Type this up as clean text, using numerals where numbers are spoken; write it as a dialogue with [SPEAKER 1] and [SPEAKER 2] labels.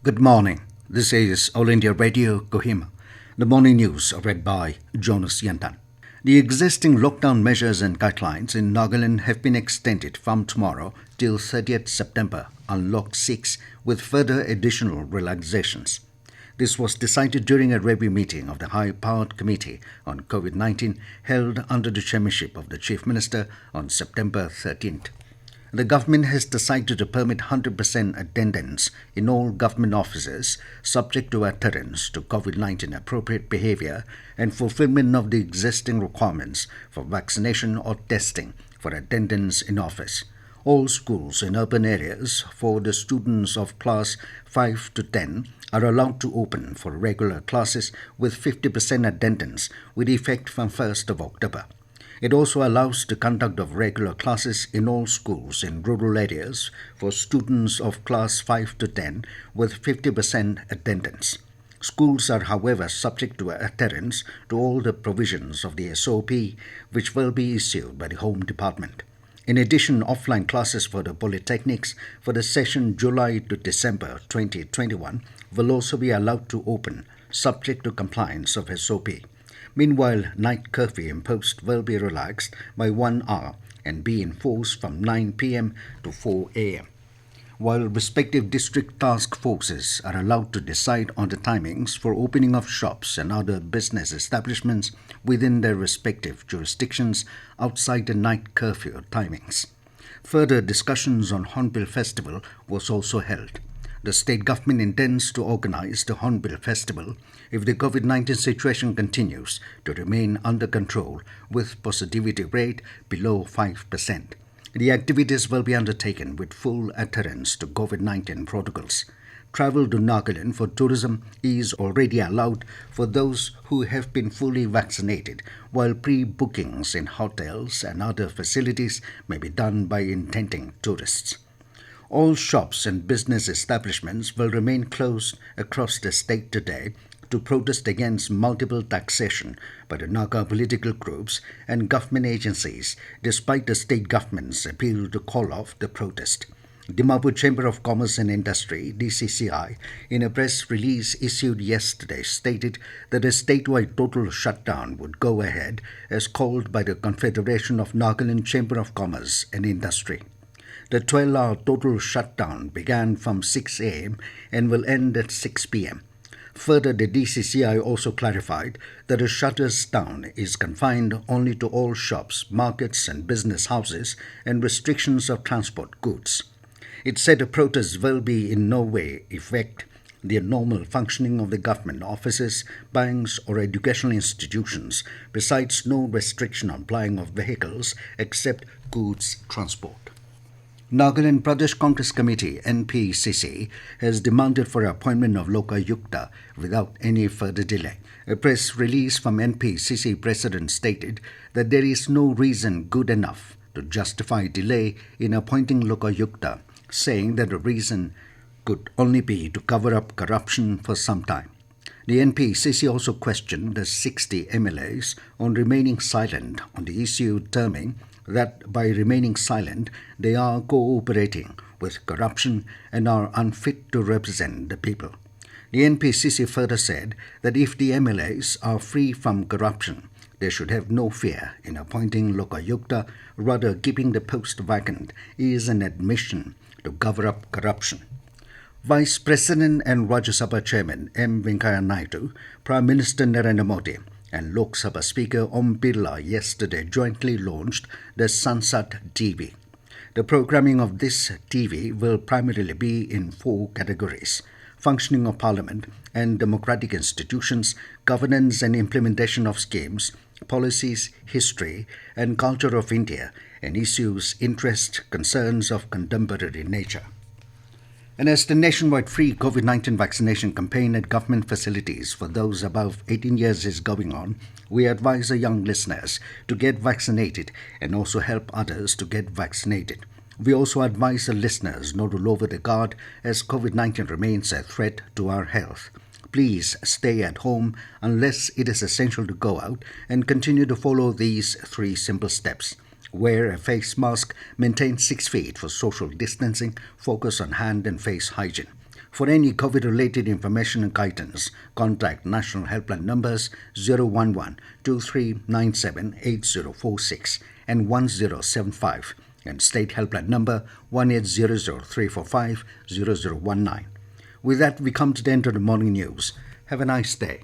[SPEAKER 1] Good morning. This is All India Radio, Kohima. The morning news read by Jonas Yantan. The existing lockdown measures and guidelines in Nagaland have been extended from tomorrow till 30th September on Lock 6 with further additional relaxations. This was decided during a review meeting of the high-powered committee on COVID-19 held under the chairmanship of the Chief Minister on September 13th. The government has decided to permit 100% attendance in all government offices subject to adherence to COVID-19 appropriate behavior and fulfillment of the existing requirements for vaccination or testing for attendance in office. All schools in urban areas for the students of class 5 to 10 are allowed to open for regular classes with 50% attendance with effect from 1st of October. It also allows the conduct of regular classes in all schools in rural areas for students of class 5 to 10 with 50% attendance. Schools are, however, subject to adherence to all the provisions of the SOP, which will be issued by the Home Department. In addition, offline classes for the polytechnics for the session July to December 2021 will also be allowed to open, subject to compliance of SOP. Meanwhile, night curfew imposed will be relaxed by 1 hour and be enforced from 9 p.m. to 4 a.m. While respective district task forces are allowed to decide on the timings for opening of shops and other business establishments within their respective jurisdictions outside the night curfew timings. Further discussions on Hornbill Festival was also held. The state government intends to organize the Hornbill Festival if the COVID-19 situation continues to remain under control with positivity rate below 5%. The activities will be undertaken with full adherence to COVID-19 protocols. Travel to Nagaland for tourism is already allowed for those who have been fully vaccinated, while pre-bookings in hotels and other facilities may be done by intending tourists. All shops and business establishments will remain closed across the state today to protest against multiple taxation by the Naga political groups and government agencies, despite the state government's appeal to call off the protest. Dimapur Chamber of Commerce and Industry, DCCI, in a press release issued yesterday, stated that a statewide total shutdown would go ahead as called by the Confederation of Nagaland Chamber of Commerce and Industry. The 12-hour total shutdown began from 6 a.m. and will end at 6 p.m. Further, the DCCI also clarified that a shutters down is confined only to all shops, markets and business houses and restrictions of transport goods. It said the protests will be in no way affect the normal functioning of the government offices, banks or educational institutions, besides no restriction on plying of vehicles except goods transport. Nagaland Pradesh Congress Committee (NPCC) has demanded for appointment of Lokayukta without any further delay. A press release from NPCC President stated that there is no reason good enough to justify delay in appointing Lokayukta, saying that the reason could only be to cover up corruption for some time. The NPCC also questioned the 60 MLAs on remaining silent on the issue, terming that by remaining silent, they are cooperating with corruption and are unfit to represent the people. The NPCC further said that if the MLAs are free from corruption, they should have no fear in appointing Lokayukta, rather keeping the post vacant is an admission to cover up corruption. Vice President and Rajya Sabha Chairman M. Venkaiah Naidu, Prime Minister Narendra Modi and Lok Sabha Speaker Om Birla yesterday jointly launched the Sansad TV. The programming of this TV will primarily be in 4 categories: functioning of Parliament and democratic institutions, governance and implementation of schemes, policies, history and culture of India, and issues, interests, concerns of contemporary nature. And as the nationwide free COVID-19 vaccination campaign at government facilities for those above 18 years is going on, we advise our young listeners to get vaccinated and also help others to get vaccinated. We also advise the listeners not to lower the guard as COVID-19 remains a threat to our health. Please stay at home unless it is essential to go out and continue to follow these 3 simple steps. Wear a face mask, maintain 6 feet for social distancing, focus on hand and face hygiene. For any COVID-related information and guidance, contact national helpline numbers 011 2397 8046 and 1075 and state helpline number 1800 345 0019. With that, we come to the end of the morning news. Have a nice day.